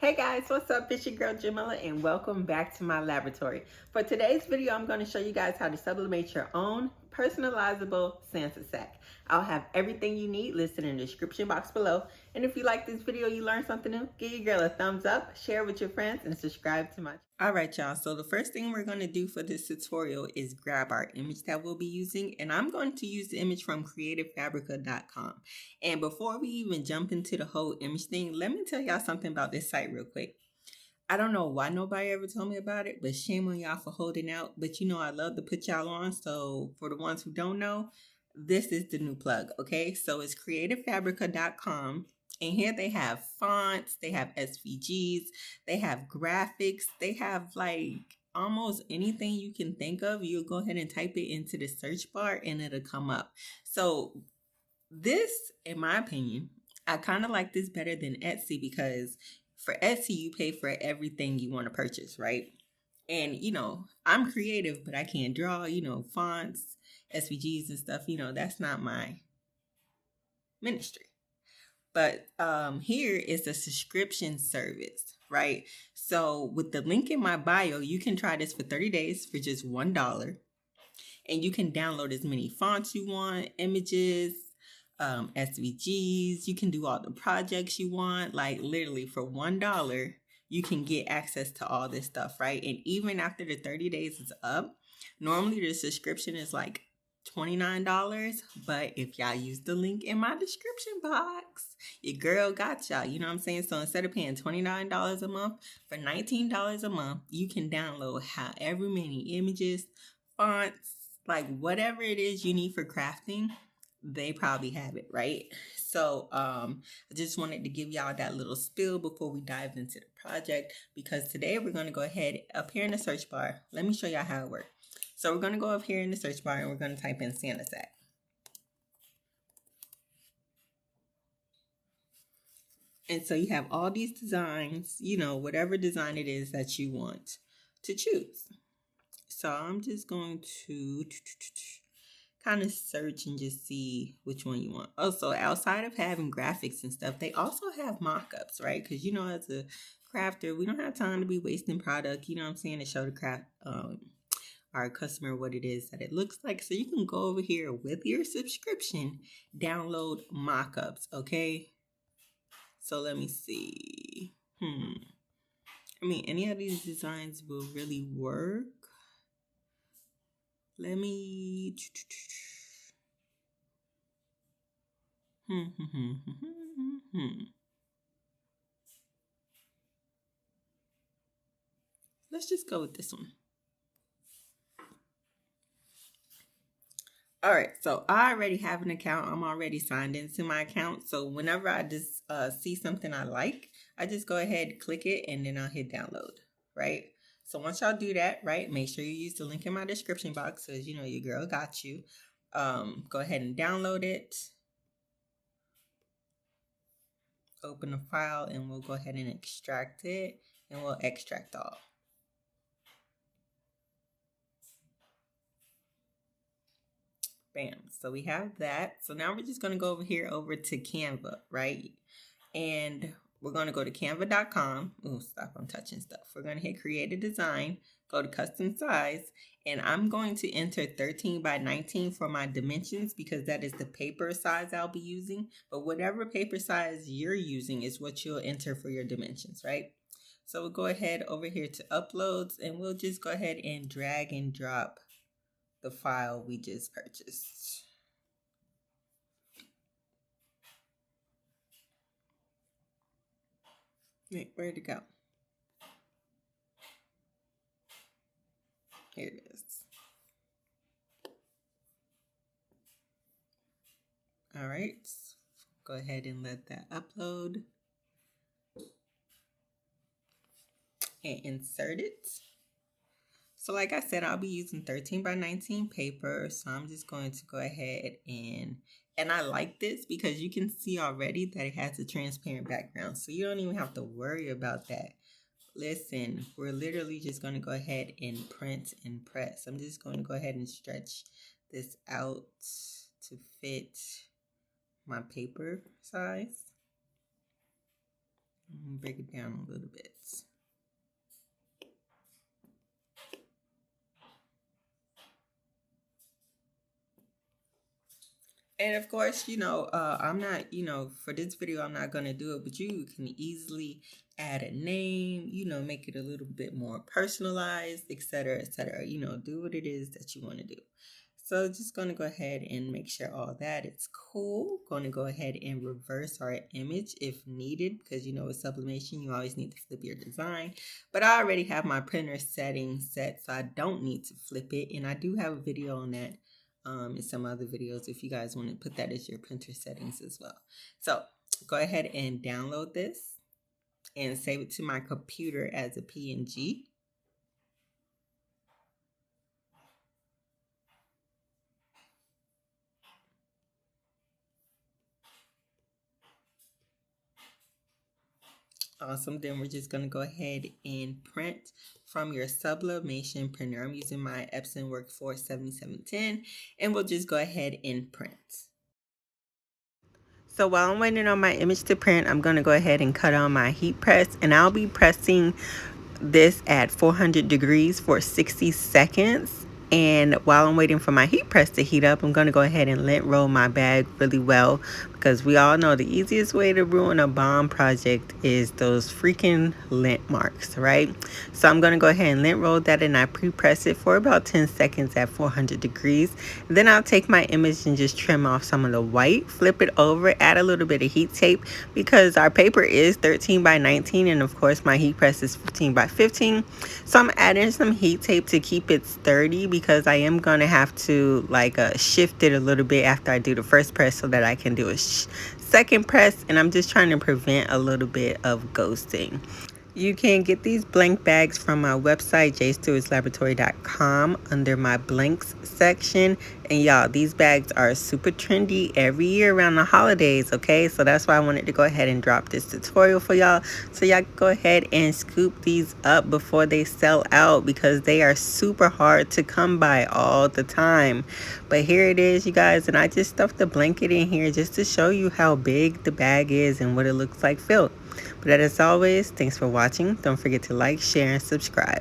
Hey guys, what's up? It's your girl Jamila and welcome back to my laboratory. For today's video, I'm going to show you guys how to sublimate your own personalizable Santa sack. I'll have everything you need listed in the description box below. And if you like this video, you learned something new, give your girl a thumbs up, share it with your friends, and subscribe to my channel. Alright y'all, so the first thing we're going to do for this tutorial is grab our image that we'll be using. And I'm going to use the image from creativefabrica.com. And before we even jump into the whole image thing, let me tell y'all something about this site real quick. I don't know why nobody ever told me about it, but shame on y'all for holding out. But you know I love to put y'all on, so for the ones who don't know, this is the new plug, okay? So it's creativefabrica.com. And here they have fonts, they have SVGs, they have graphics, they have like almost anything you can think of. You'll go ahead and type it into the search bar and it'll come up. So this, in my opinion, I kind of like this better than Etsy because for Etsy, you pay for everything you want to purchase, right? And, you know, I'm creative, but I can't draw, you know, fonts, SVGs and stuff. You know, that's not my ministry. But here is the subscription service, right? So with the link in my bio, you can try this for 30 days for just $1. And you can download as many fonts you want, images, SVGs. You can do all the projects you want. Like literally for $1, you can get access to all this stuff, right? And even after the 30 days is up, normally the subscription is like $29, but if y'all use the link in my description box, your girl got y'all, you know what I'm saying? So instead of paying $29 a month, for $19 a month, you can download however many images, fonts, like whatever it is you need for crafting, they probably have it, right? So I just wanted to give y'all that little spill before we dive into the project, because today we're going to go ahead up here in the search bar. Let me show y'all how it works. So we're going to go up here in the search bar and we're going to type in Santa sack. And so you have all these designs, you know, whatever design it is that you want to choose. So I'm just going to kind of search and just see which one you want. Also, outside of having graphics and stuff, they also have mock-ups, right? Because, you know, as a crafter, we don't have time to be wasting product, you know what I'm saying, to show the craft, our customer what it is that it looks like. So you can go over here with your subscription, download mock-ups, okay? So let me see. I mean, any of these designs will really work. Let me... Let's just go with this one. All right, so I already have an account. I'm already signed into my account. So whenever I just see something I like, I just go ahead, click it, and then I'll hit download, right? So once y'all do that, right, make sure you use the link in my description box because, you know, your girl got you. Go ahead and download it. Open the file, and we'll go ahead and extract it, and we'll extract all. Bam. So we have that. So now we're just going to go over to Canva, right? And we're going to go to canva.com. Oh, stop. I'm touching stuff. We're going to hit create a design, go to custom size, and I'm going to enter 13 by 19 for my dimensions because that is the paper size I'll be using. But whatever paper size you're using is what you'll enter for your dimensions, right? So we'll go ahead over here to uploads, and we'll just go ahead and drag and drop the file we just purchased. Wait, where'd it go? Here it is. All right, go ahead and let that upload and insert it. So like I said, I'll be using 13 by 19 paper. So I'm just going to go ahead and I like this because you can see already that it has a transparent background. So you don't even have to worry about that. Listen, we're literally just going to go ahead and print and press. I'm just going to go ahead and stretch this out to fit my paper size. Break it down a little bit. And of course, I'm not, for this video, I'm not going to do it, but you can easily add a name, make it a little bit more personalized, etc., etc. Do what it is that you want to do. So just going to go ahead and make sure all that is cool. Going to go ahead and reverse our image if needed, because with sublimation, you always need to flip your design. But I already have my printer settings set, so I don't need to flip it. And I do have a video on that in some other videos if you guys want to put that as your printer settings as well. So go ahead and download this and save it to my computer as a PNG. Awesome. Then we're just going to go ahead and print from your Sublimation printer. I'm using my Epson Workforce 7710, and we'll just go ahead and print. So while I'm waiting on my image to print, I'm going to go ahead and cut on my heat press, and I'll be pressing this at 400 degrees for 60 seconds. And while I'm waiting for my heat press to heat up, I'm going to go ahead and lint roll my bag really well, because we all know the easiest way to ruin a bomb project is those freaking lint marks, right? So I'm going to go ahead and lint roll that, and I pre-press it for about 10 seconds at 400 degrees. Then I'll take my image and just trim off some of the white, flip it over, add a little bit of heat tape, because our paper is 13 by 19, and of course my heat press is 15 by 15. So I'm adding some heat tape to keep it sturdy, because I am going to have to shift it a little bit after I do the first press so that I can do a second press, and I'm just trying to prevent a little bit of ghosting. You can get these blank bags from my website, jstewartslaboratory.com, under my blanks section. And y'all, these bags are super trendy every year around the holidays, okay? So that's why I wanted to go ahead and drop this tutorial for y'all, so y'all go ahead and scoop these up before they sell out, because they are super hard to come by all the time. But here it is, you guys, and I just stuffed the blanket in here just to show you how big the bag is and what it looks like filled. But as always, thanks for watching. Don't forget to like, share, and subscribe.